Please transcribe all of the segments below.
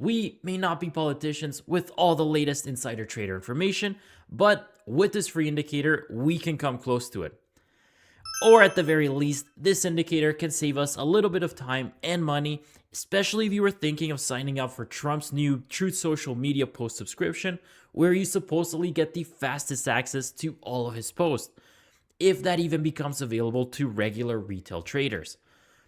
We may not be politicians with all the latest insider trader information, but with this free indicator, we can come close to it. Or at the very least, this indicator can save us a little bit of time and money, especially if you were thinking of signing up for Trump's new Truth Social Media post subscription, where you supposedly get the fastest access to all of his posts, if that even becomes available to regular retail traders.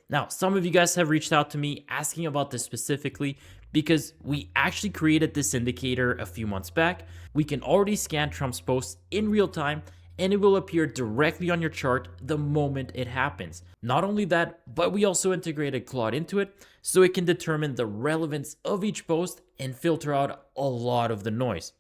Now, some of you guys have reached out to me asking about this specifically because we actually created this indicator a few months back. We can already scan Trump's posts in real time and it will appear directly on your chart the moment it happens. Not only that, but we also integrated Claude into it so it can determine the relevance of each post and filter out a lot of the noise.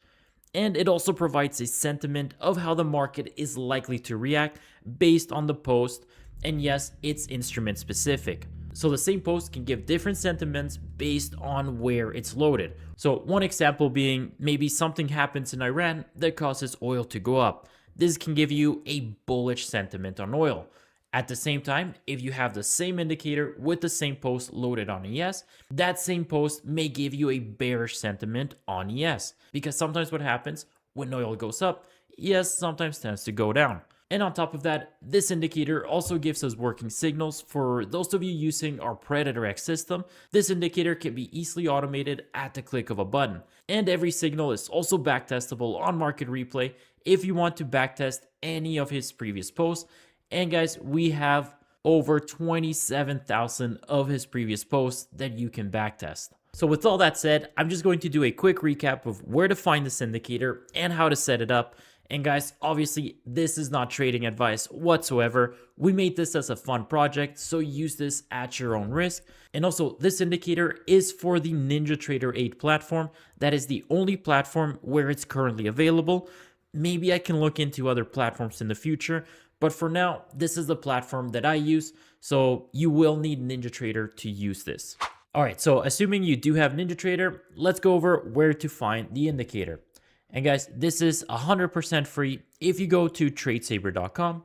And it also provides a sentiment of how the market is likely to react based on the post. And yes, it's instrument specific. So the same post can give different sentiments based on where it's loaded. So one example being maybe something happens in Iran that causes oil to go up. This can give you a bullish sentiment on oil. At the same time, if you have the same indicator with the same post loaded on ES, that same post may give you a bearish sentiment on ES. Because sometimes what happens when oil goes up, ES sometimes tends to go down. And on top of that, this indicator also gives us working signals for those of you using our Predator X system. This indicator can be easily automated at the click of a button. And every signal is also backtestable on Market Replay if you want to backtest any of his previous posts. And guys, we have over 27,000 of his previous posts that you can backtest. So with all that said, I'm just going to do a quick recap of where to find this indicator and how to set it up. And guys, obviously this is not trading advice whatsoever. We made this as a fun project, so use this at your own risk. And also, this indicator is for the NinjaTrader 8 platform. That is the only platform where it's currently available. Maybe I can look into other platforms in the future, but for now, this is the platform that I use, so you will need NinjaTrader to use this. All right, so assuming you do have NinjaTrader, let's go over where to find the indicator. And guys, this is 100% free. If you go to TradeSaber.com,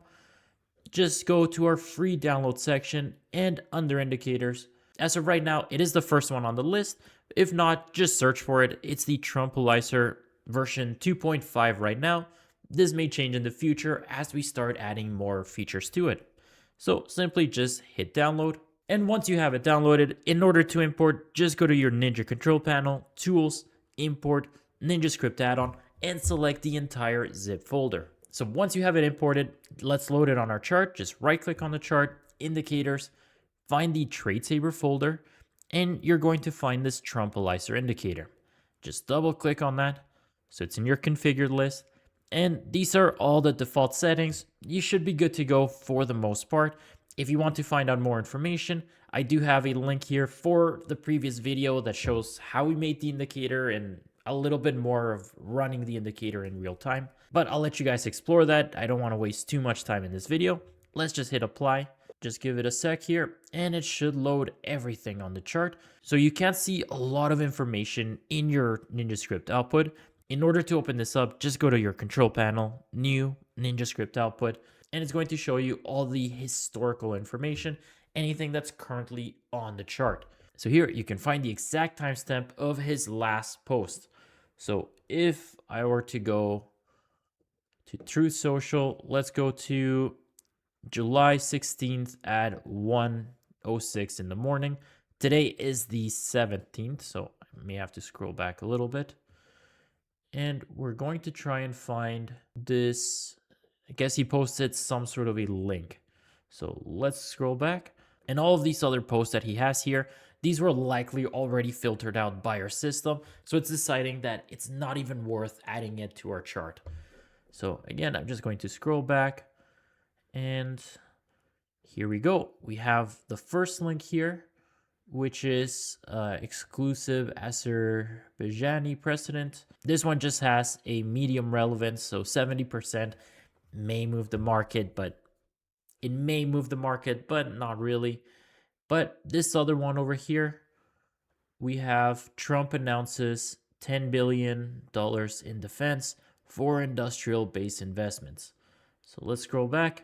just go to our free download section and under indicators. As of right now, it is the first one on the list. If not, just search for it. It's the Trumpalyzer version 2.5 right now. This may change in the future as we start adding more features to it. So simply just hit download. And once you have it downloaded, in order to import, just go to your Ninja control panel, tools, import, NinjaScript add-on, and select the entire zip folder. So once you have it imported, let's load it on our chart. Just right click on the chart, indicators, find the TradeSaber folder, and you're going to find this Trumpalyzer indicator. Just double click on that. So it's in your configured list. And these are all the default settings. You should be good to go for the most part. If you want to find out more information, I do have a link here for the previous video that shows how we made the indicator and a little bit more of running the indicator in real time. But I'll let you guys explore that. I don't want to waste too much time in this video. Let's just hit apply. Just give it a sec here and it should load everything on the chart. So you can see a lot of information in your NinjaScript output. In order to open this up, just go to your control panel, new NinjaScript output, and it's going to show you all the historical information, anything that's currently on the chart. So here you can find the exact timestamp of his last post. So if I were to go to Truth Social, let's go to July 16th at 1:06 in the morning. Today is the 17th, so I may have to scroll back a little bit. And we're going to try and find this. I guess he posted some sort of a link. So let's scroll back. And all of these other posts that he has here, these were likely already filtered out by our system. So it's deciding that it's not even worth adding it to our chart. So again, I'm just going to scroll back. And here we go. We have the first link here, which is exclusive Azerbaijani precedent. This one just has a medium relevance, so 70% may move the market, but it may move the market, but not really. But this other one over here, we have Trump announces $10 billion in defense for industrial base investments. So let's scroll back.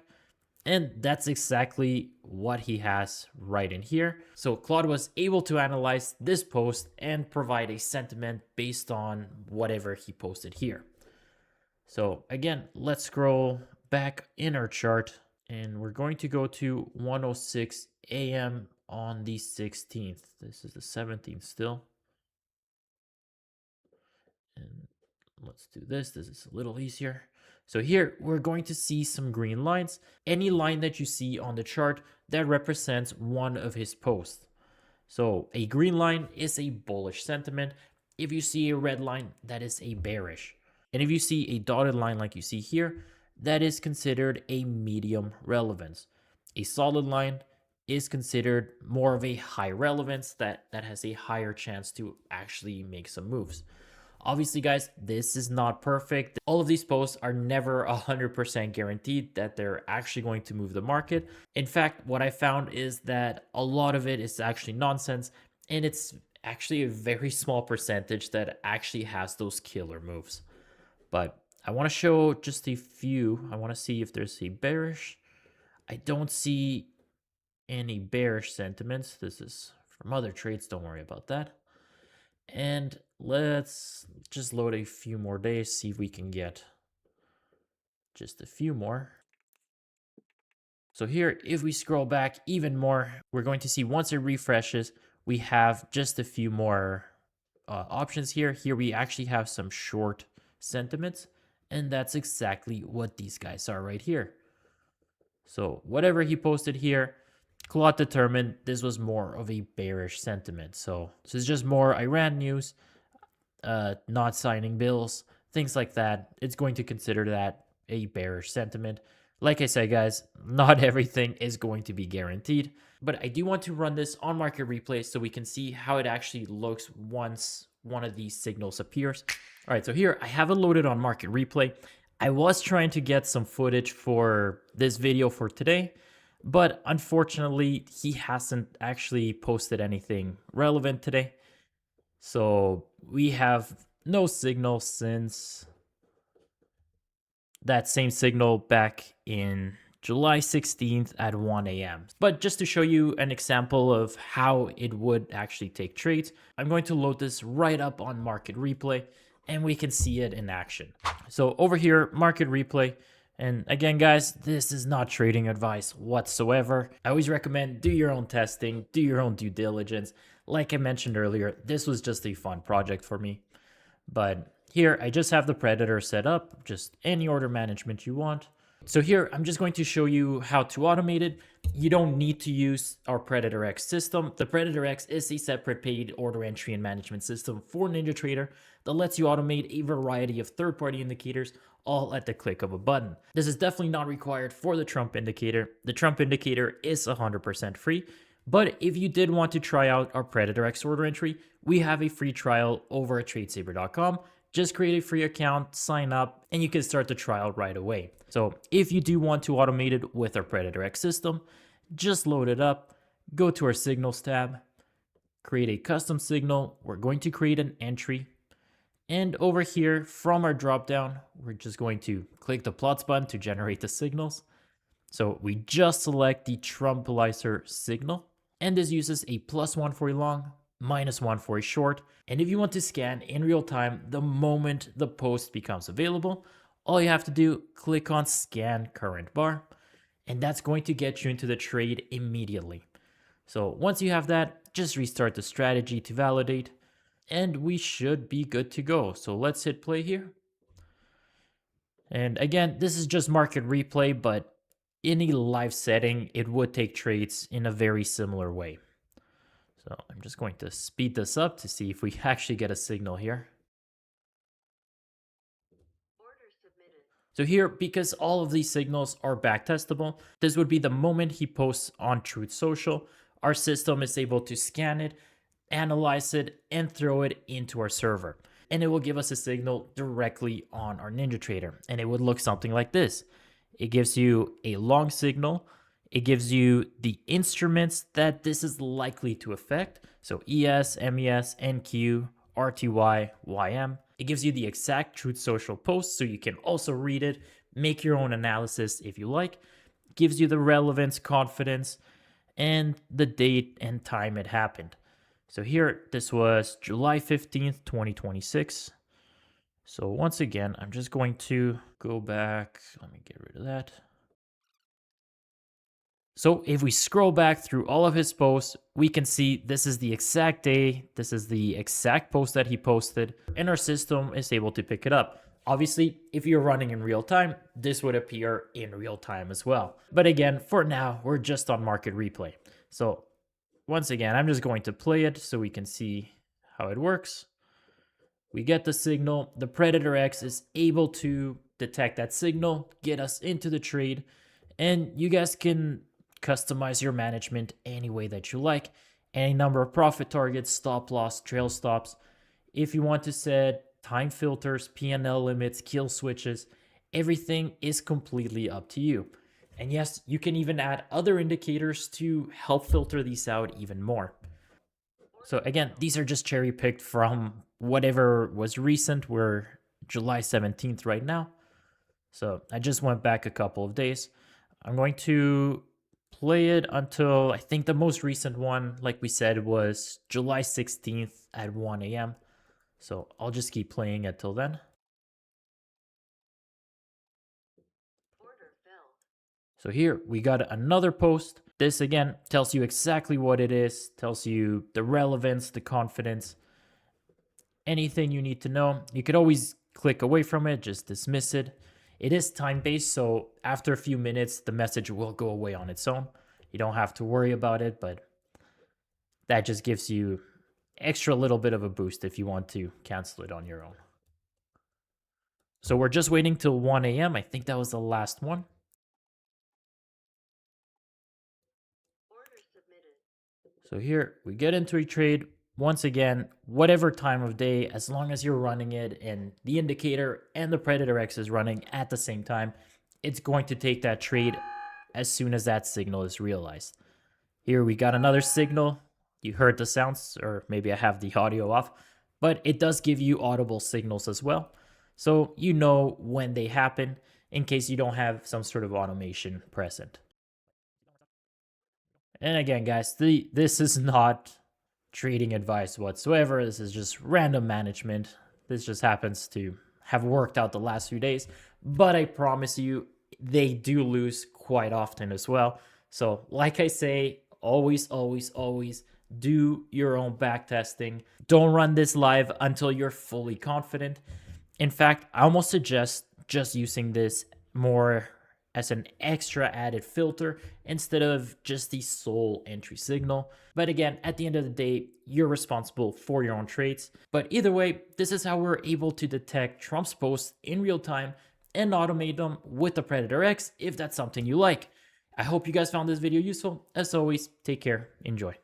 And that's exactly what he has right in here. So Claude was able to analyze this post and provide a sentiment based on whatever he posted here. So again, let's scroll back in our chart and we're going to go to 1:06 a.m. on the 16th. This is the 17th still. And let's do this. This is a little easier. So here we're going to see some green lines. Any line that you see on the chart that represents one of his posts. So a green line is a bullish sentiment. If you see a red line, that is a bearish. And if you see a dotted line like you see here, that is considered a medium relevance. A solid line is considered more of a high relevance that has a higher chance to actually make some moves. Obviously, guys, this is not perfect. All of these posts are never 100% guaranteed that they're actually going to move the market. In fact, what I found is that a lot of it is actually nonsense, and it's actually a very small percentage that actually has those killer moves. But I want to show just a few. I want to see if there's a bearish. I don't see any bearish sentiments. This is from other trades. Don't worry about that. And let's just load a few more days, see if we can get just a few more. So here, if we scroll back even more, we're going to see once it refreshes, we have just a few more options here. Here we actually have some short sentiments, and that's exactly what these guys are right here. So whatever he posted here, Claude determined this was more of a bearish sentiment. So this is just more Iran news, not signing bills, things like that. It's going to consider that a bearish sentiment. Like I said, guys, not everything is going to be guaranteed, but I do want to run this on market replay so we can see how it actually looks once one of these signals appears. All right, so here I have it loaded on market replay. I was trying to get some footage for this video for today, but unfortunately, he hasn't actually posted anything relevant today. So we have no signal since that same signal back in July 16th at 1 a.m. But just to show you an example of how it would actually take trades, I'm going to load this right up on market replay and we can see it in action. So over here, market replay. And again, guys, this is not trading advice whatsoever. I always recommend do your own testing, do your own due diligence. Like I mentioned earlier, this was just a fun project for me. But here, I just have the Predator set up, just any order management you want. So here, I'm just going to show you how to automate it. You don't need to use our Predator X system. The Predator X is a separate paid order entry and management system for NinjaTrader that lets you automate a variety of third-party indicators all at the click of a button. This is definitely not required for the Trump indicator. The Trump indicator is 100% free. But if you did want to try out our Predator X order entry, we have a free trial over at TradeSaber.com. Just create a free account, sign up, and you can start the trial right away. So if you do want to automate it with our Predator X system, just load it up, go to our signals tab, create a custom signal. We're going to create an entry. And over here from our dropdown, we're just going to click the plots button to generate the signals. So we just select the Trumpalyzer signal. And this uses a +1 for a long, -1 for a short. And if you want to scan in real time, the moment the post becomes available, all you have to do, click on scan current bar, and that's going to get you into the trade immediately. So once you have that, just restart the strategy to validate, and we should be good to go. So let's hit play here. And again, this is just market replay, but in a live setting, it would take trades in a very similar way. So I'm just going to speed this up to see if we actually get a signal here. So here, because all of these signals are backtestable, this would be the moment he posts on Truth Social. Our system is able to scan it, analyze it, and throw it into our server. And it will give us a signal directly on our NinjaTrader. And it would look something like this. It gives you a long signal. It gives you the instruments that this is likely to affect. So ES, MES, NQ, RTY, YM. It gives you the exact Truth Social post so you can also read it, make your own analysis if you like. gives you the relevance, confidence, and the date and time it happened. So here, this was July 15th, 2026. So once again, I'm just going to go back. Let me get rid of that. So if we scroll back through all of his posts, we can see this is the exact day, this is the exact post that he posted, and our system is able to pick it up. Obviously, if you're running in real time, this would appear in real time as well. But again, for now, we're just on market replay. So once again, I'm just going to play it so we can see how it works. We get the signal. The Predator X is able to detect that signal, get us into the trade, and you guys can customize your management any way that you like. Any number of profit targets, stop loss, trail stops. If you want to set time filters, P&L limits, kill switches, everything is completely up to you. And yes, you can even add other indicators to help filter these out even more. So again, these are just cherry picked from whatever was recent. We're July 17th right now. So I just went back a couple of days. I'm going to play it until I think the most recent one, like we said, was July 16th at 1 a.m. So I'll just keep playing it till then. So here we got another post. This again tells you exactly what it is, tells you the relevance, the confidence, anything you need to know. You could always click away from it, just dismiss it. It is time-based, so after a few minutes, the message will go away on its own. You don't have to worry about it, but that just gives you extra little bit of a boost if you want to cancel it on your own. So we're just waiting till 1 a.m. I think that was the last one. So here we get into a trade. Once again, whatever time of day, as long as you're running it and the indicator and the Predator X is running at the same time, it's going to take that trade as soon as that signal is realized. Here we got another signal. You heard the sounds, or maybe I have the audio off, but it does give you audible signals as well. So you know when they happen in case you don't have some sort of automation present. And again, guys, this is not trading advice whatsoever. This is just random management. This just happens to have worked out the last few days. But I promise you, they do lose quite often as well. So like I say, always, always, always do your own back testing. Don't run this live until you're fully confident. In fact, I almost suggest just using this more as an extra added filter instead of just the sole entry signal. But again, at the end of the day, you're responsible for your own trades. But either way, this is how we're able to detect Trump's posts in real time and automate them with the Predator X if that's something you like. I hope you guys found this video useful. As always, take care, enjoy.